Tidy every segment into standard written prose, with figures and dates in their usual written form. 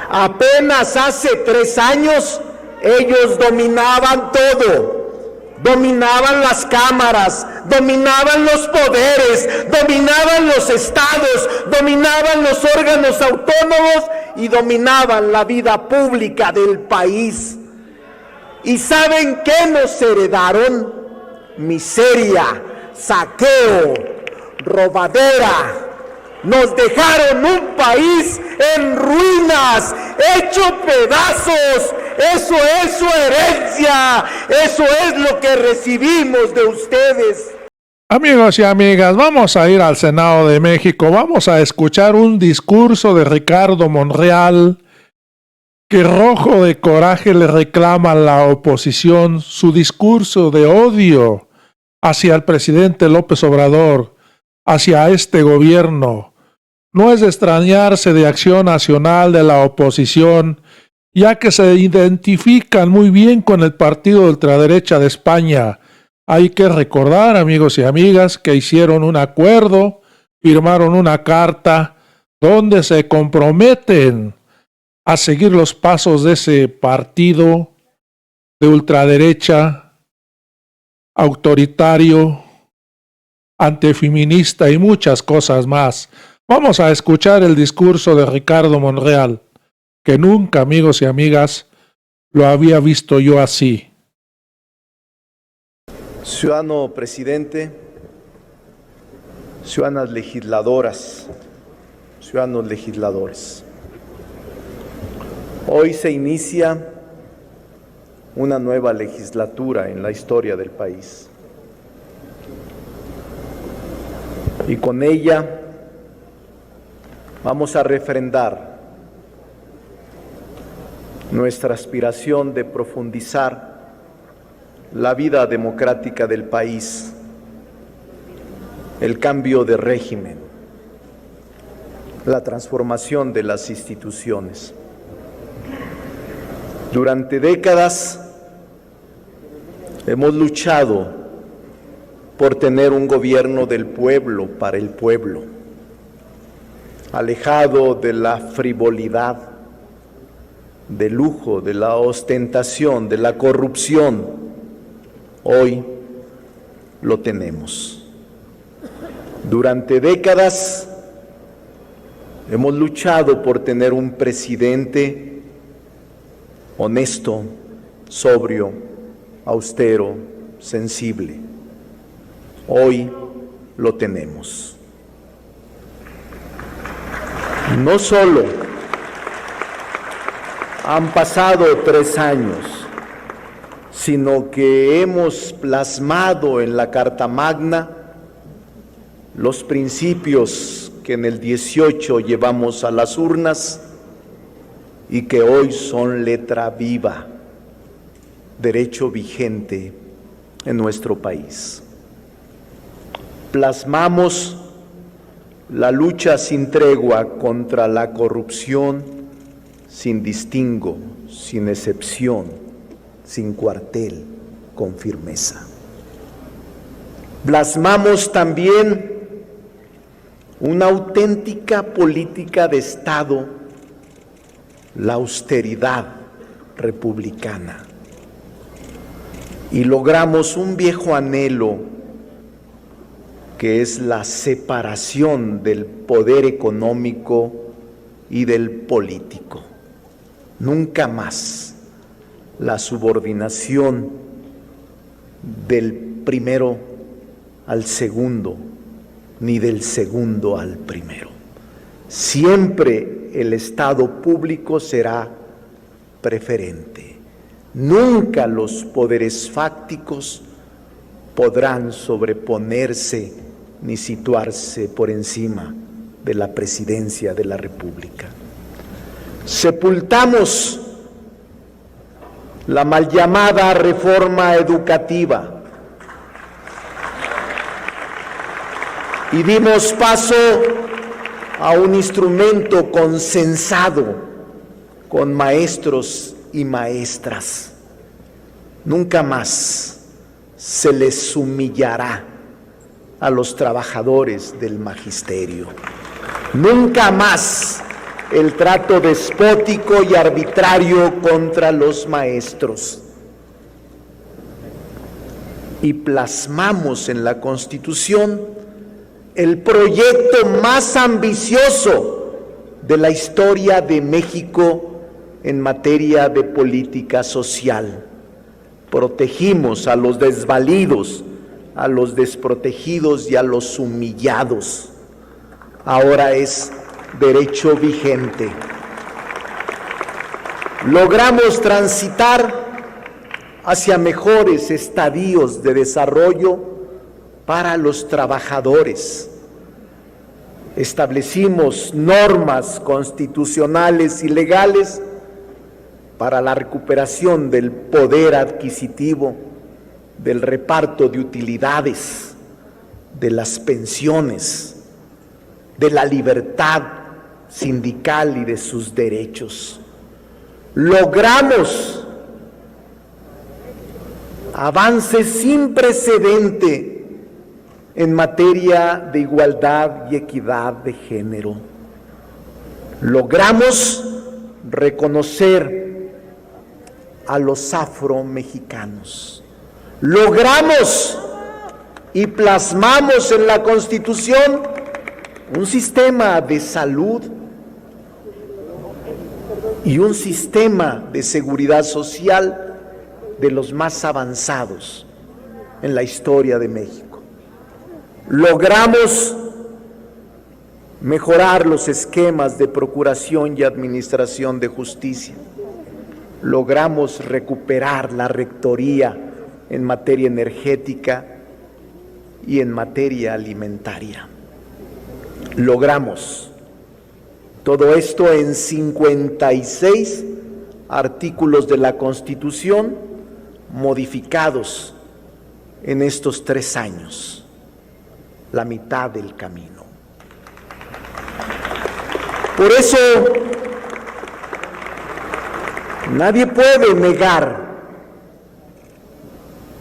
Apenas hace 3 años ellos dominaban todo, dominaban las cámaras, dominaban los poderes, dominaban los estados, dominaban los órganos autónomos y dominaban la vida pública del país. ¿Y saben qué nos heredaron? Miseria, saqueo, robadera. Nos dejaron un país en ruinas, hecho pedazos. Eso es su herencia, eso es lo que recibimos de ustedes. Amigos y amigas, vamos a ir al Senado de México, vamos a escuchar un discurso de Ricardo Monreal, que rojo de coraje le reclama a la oposición su discurso de odio hacia el presidente López Obrador, hacia este gobierno. No es de extrañarse de Acción Nacional de la oposición, ya que se identifican muy bien con el partido de ultraderecha de España. Hay que recordar, amigos y amigas, que hicieron un acuerdo, firmaron una carta donde se comprometen a seguir los pasos de ese partido de ultraderecha, autoritario, antifeminista y muchas cosas más. Vamos a escuchar el discurso de Ricardo Monreal, que nunca, amigos y amigas, lo había visto yo así. Ciudadano presidente, ciudadanas legisladoras, ciudadanos legisladores, hoy se inicia una nueva legislatura en la historia del país. Y con ella vamos a refrendar nuestra aspiración de profundizar la vida democrática del país, el cambio de régimen, la transformación de las instituciones. Durante décadas hemos luchado por tener un gobierno del pueblo, para el pueblo, alejado de la frivolidad, del lujo, de la ostentación, de la corrupción. Hoy lo tenemos. Durante décadas hemos luchado por tener un presidente honesto, sobrio, austero, sensible. Hoy lo tenemos. No solo han pasado 3 años, sino que hemos plasmado en la Carta Magna los principios que en el 18 llevamos a las urnas y que hoy son letra viva, derecho vigente en nuestro país. Plasmamos la lucha sin tregua contra la corrupción, sin distingo, sin excepción, sin cuartel, con firmeza. Plasmamos también una auténtica política de Estado, la austeridad republicana. Y logramos un viejo anhelo, que es la separación del poder económico y del político. Nunca más la subordinación del primero al segundo, ni del segundo al primero. Siempre el Estado público será preferente. Nunca los poderes fácticos podrán sobreponerse ni situarse por encima de la presidencia de la República. Sepultamos la mal llamada reforma educativa y dimos paso a un instrumento consensado con maestros y maestras. Nunca más se les humillará a los trabajadores del magisterio. Nunca más el trato despótico y arbitrario contra los maestros. Y plasmamos en la Constitución el proyecto más ambicioso de la historia de México en materia de política social. Protegimos a los desvalidos, a los desprotegidos y a los humillados. Ahora es derecho vigente. Logramos transitar hacia mejores estadios de desarrollo para los trabajadores. Establecimos normas constitucionales y legales para la recuperación del poder adquisitivo, del reparto de utilidades, de las pensiones, de la libertad sindical y de sus derechos. Logramos avances sin precedente en materia de igualdad y equidad de género. Logramos reconocer a los afromexicanos. Logramos y plasmamos en la Constitución un sistema de salud y un sistema de seguridad social de los más avanzados en la historia de México. Logramos mejorar los esquemas de procuración y administración de justicia. Logramos recuperar la rectoría en materia energética y en materia alimentaria. Logramos todo esto en 56 artículos de la Constitución modificados en estos 3 años, la mitad del camino. Por eso, nadie puede negar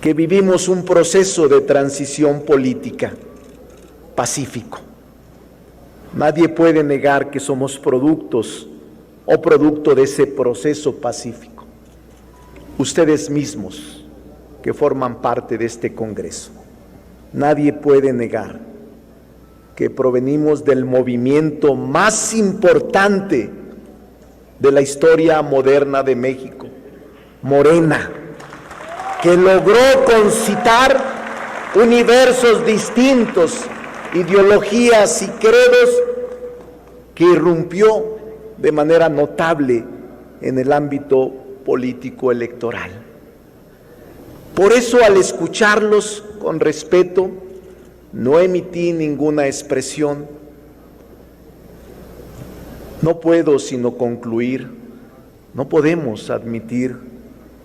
que vivimos un proceso de transición política pacífico. Nadie puede negar que somos producto de ese proceso pacífico. Ustedes mismos que forman parte de este Congreso, nadie puede negar que provenimos del movimiento más importante de la historia moderna de México, Morena, que logró concitar universos distintos, ideologías y credos, que irrumpió de manera notable en el ámbito político electoral. Por eso, al escucharlos con respeto, no emití ninguna expresión. No puedo sino concluir, no podemos admitir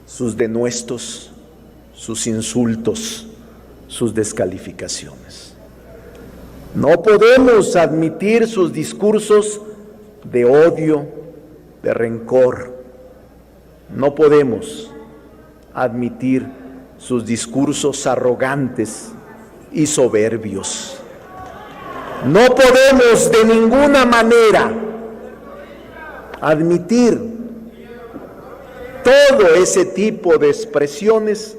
sus denuestos, sus insultos, sus descalificaciones. No podemos admitir sus discursos de odio, de rencor. No podemos admitir sus discursos arrogantes y soberbios. No podemos de ninguna manera admitir todo ese tipo de expresiones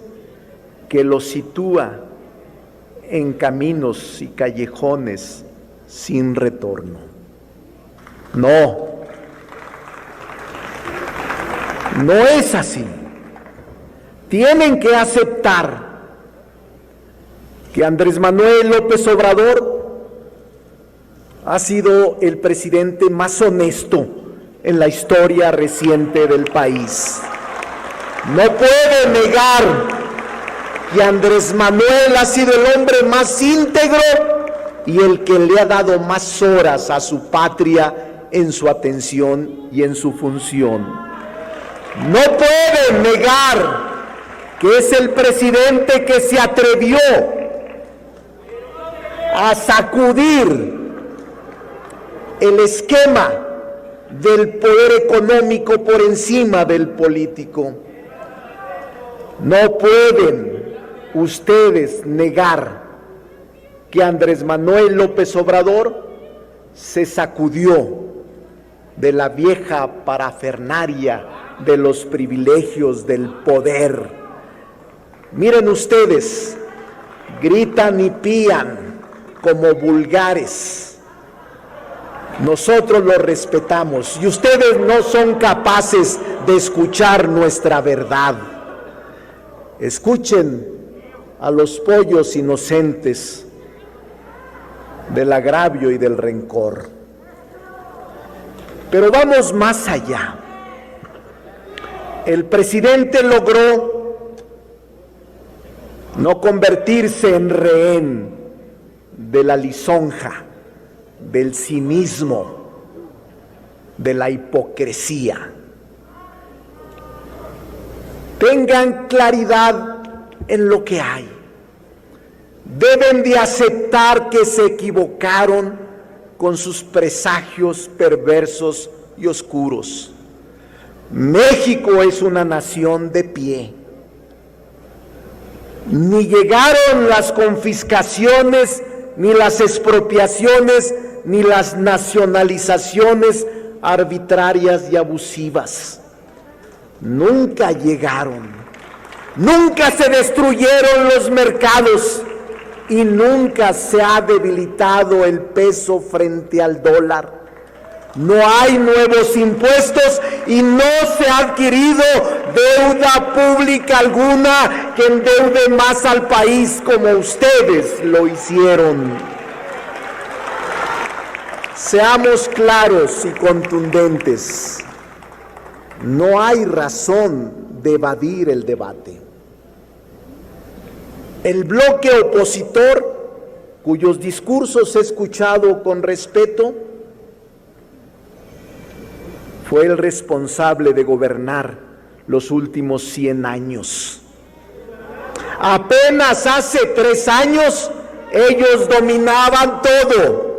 que los sitúa en caminos y callejones sin retorno. No es así. Tienen que aceptar que Andrés Manuel López Obrador ha sido el presidente más honesto en la historia reciente del país. No puede negar que Andrés Manuel ha sido el hombre más íntegro y el que le ha dado más horas a su patria en su atención y en su función. No puede negar que es el presidente que se atrevió a sacudir el esquema del poder económico por encima del político. No pueden ustedes negar que Andrés Manuel López Obrador se sacudió de la vieja parafernaria de los privilegios del poder. Miren ustedes, gritan y pían como vulgares. Nosotros los respetamos y ustedes no son capaces de escuchar nuestra verdad. Escuchen a los pollos inocentes del agravio y del rencor. Pero vamos más allá. El presidente logró no convertirse en rehén de la lisonja, del cinismo, de la hipocresía. Tengan claridad en lo que hay. Deben de aceptar que se equivocaron con sus presagios perversos y oscuros. México es una nación de pie. Ni llegaron las confiscaciones, ni las expropiaciones, ni las nacionalizaciones arbitrarias y abusivas. Nunca llegaron. Nunca se destruyeron los mercados y nunca se ha debilitado el peso frente al dólar. No hay nuevos impuestos y no se ha adquirido deuda pública alguna que endeude más al país como ustedes lo hicieron. Seamos claros y contundentes. No hay razón de evadir el debate. El bloque opositor, cuyos discursos he escuchado con respeto, fue el responsable de gobernar los últimos 100 años. Apenas hace 3 años ellos dominaban todo.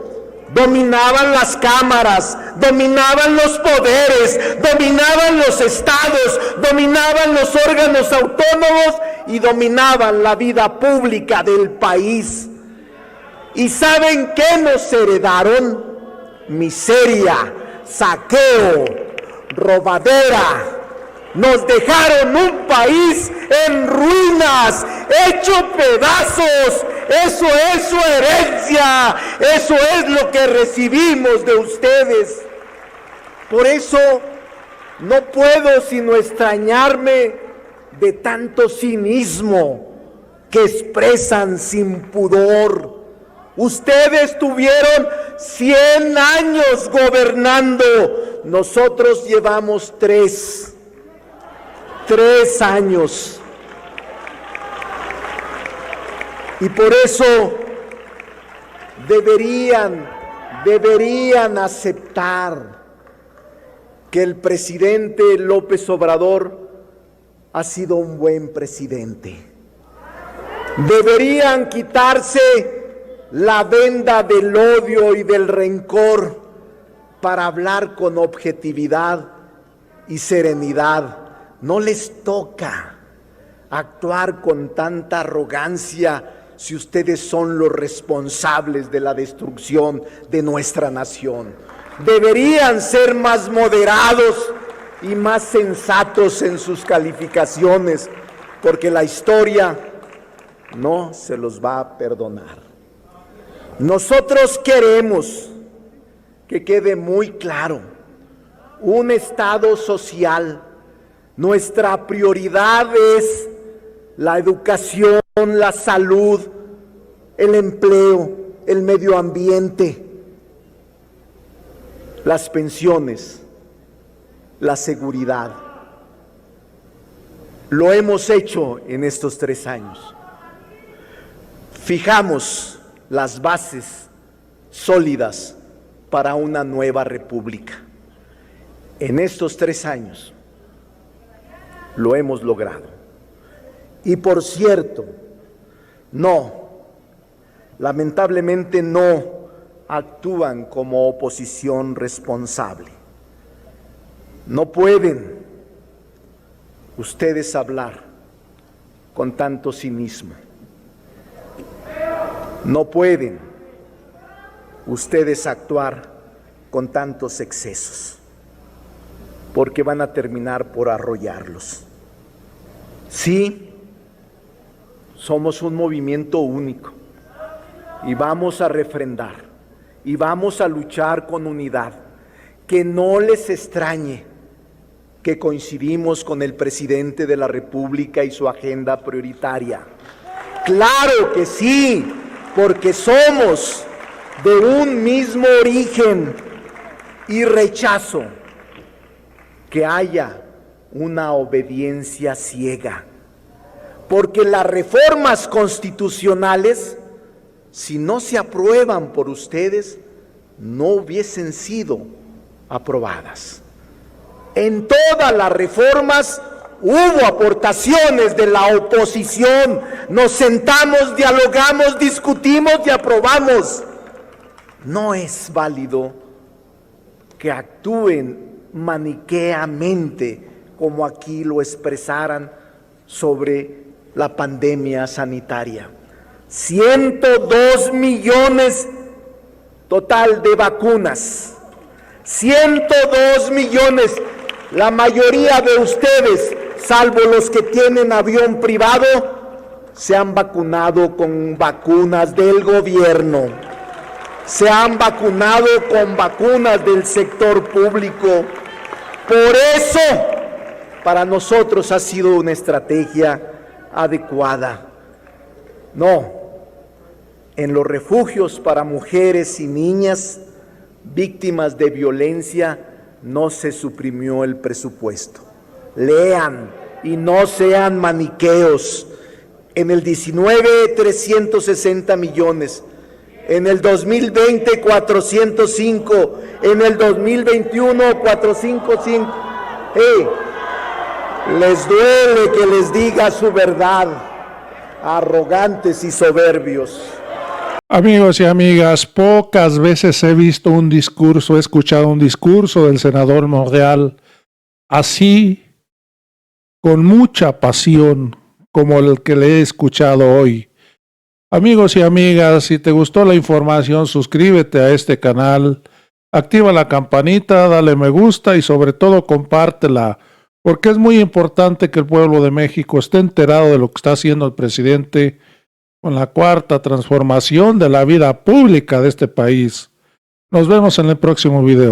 Dominaban las cámaras, dominaban los poderes, dominaban los estados, dominaban los órganos autónomos y dominaban la vida pública del país. ¿Y saben qué nos heredaron? Miseria, saqueo, robadera. Nos dejaron un país en ruinas, hecho pedazos. Eso es su herencia, eso es lo que recibimos de ustedes. Por eso no puedo sino extrañarme de tanto cinismo que expresan sin pudor. Ustedes tuvieron 100 años gobernando, nosotros llevamos 3 años. Y por eso deberían aceptar que el presidente López Obrador ha sido un buen presidente. Deberían quitarse la venda del odio y del rencor para hablar con objetividad y serenidad. No les toca actuar con tanta arrogancia si ustedes son los responsables de la destrucción de nuestra nación. Deberían ser más moderados y más sensatos en sus calificaciones, porque la historia no se los va a perdonar. Nosotros queremos que quede muy claro, un Estado social. Nuestra prioridad es la educación, la salud, el empleo, el medio ambiente, las pensiones, la seguridad. Lo hemos hecho en estos 3 años. Fijamos las bases sólidas para una nueva república. En estos 3 años lo hemos logrado. Y por cierto, lamentablemente no actúan como oposición responsable. No pueden ustedes hablar con tanto cinismo. No pueden ustedes actuar con tantos excesos. porque van a terminar por arrollarlos. Sí, somos un movimiento único y vamos a refrendar y vamos a luchar con unidad. Que no les extrañe que coincidimos con el presidente de la República y su agenda prioritaria. Claro que sí, porque somos de un mismo origen y rechazo que haya una obediencia ciega, porque las reformas constitucionales, si no se aprueban por ustedes, no hubiesen sido aprobadas. En todas las reformas hubo aportaciones de la oposición, nos sentamos, dialogamos, discutimos y aprobamos. No es válido que actúen maniqueamente como aquí lo expresaran sobre la pandemia sanitaria. 102 millones total de vacunas, 102 millones, la mayoría de ustedes, salvo los que tienen avión privado, se han vacunado con vacunas del gobierno, se han vacunado con vacunas del sector público. Por eso, para nosotros ha sido una estrategia adecuada. No, en los refugios para mujeres y niñas víctimas de violencia no se suprimió el presupuesto. Lean y no sean maniqueos. En el 19, 360 millones. En el 2020, 405. En el 2021, 455. Les duele que les diga su verdad, arrogantes y soberbios. Amigos y amigas, pocas veces he visto un discurso, he escuchado un discurso del senador Monreal así, con mucha pasión, como el que le he escuchado hoy. Amigos y amigas, si te gustó la información, suscríbete a este canal, activa la campanita, dale me gusta y sobre todo compártela, porque es muy importante que el pueblo de México esté enterado de lo que está haciendo el presidente con la cuarta transformación de la vida pública de este país. Nos vemos en el próximo video.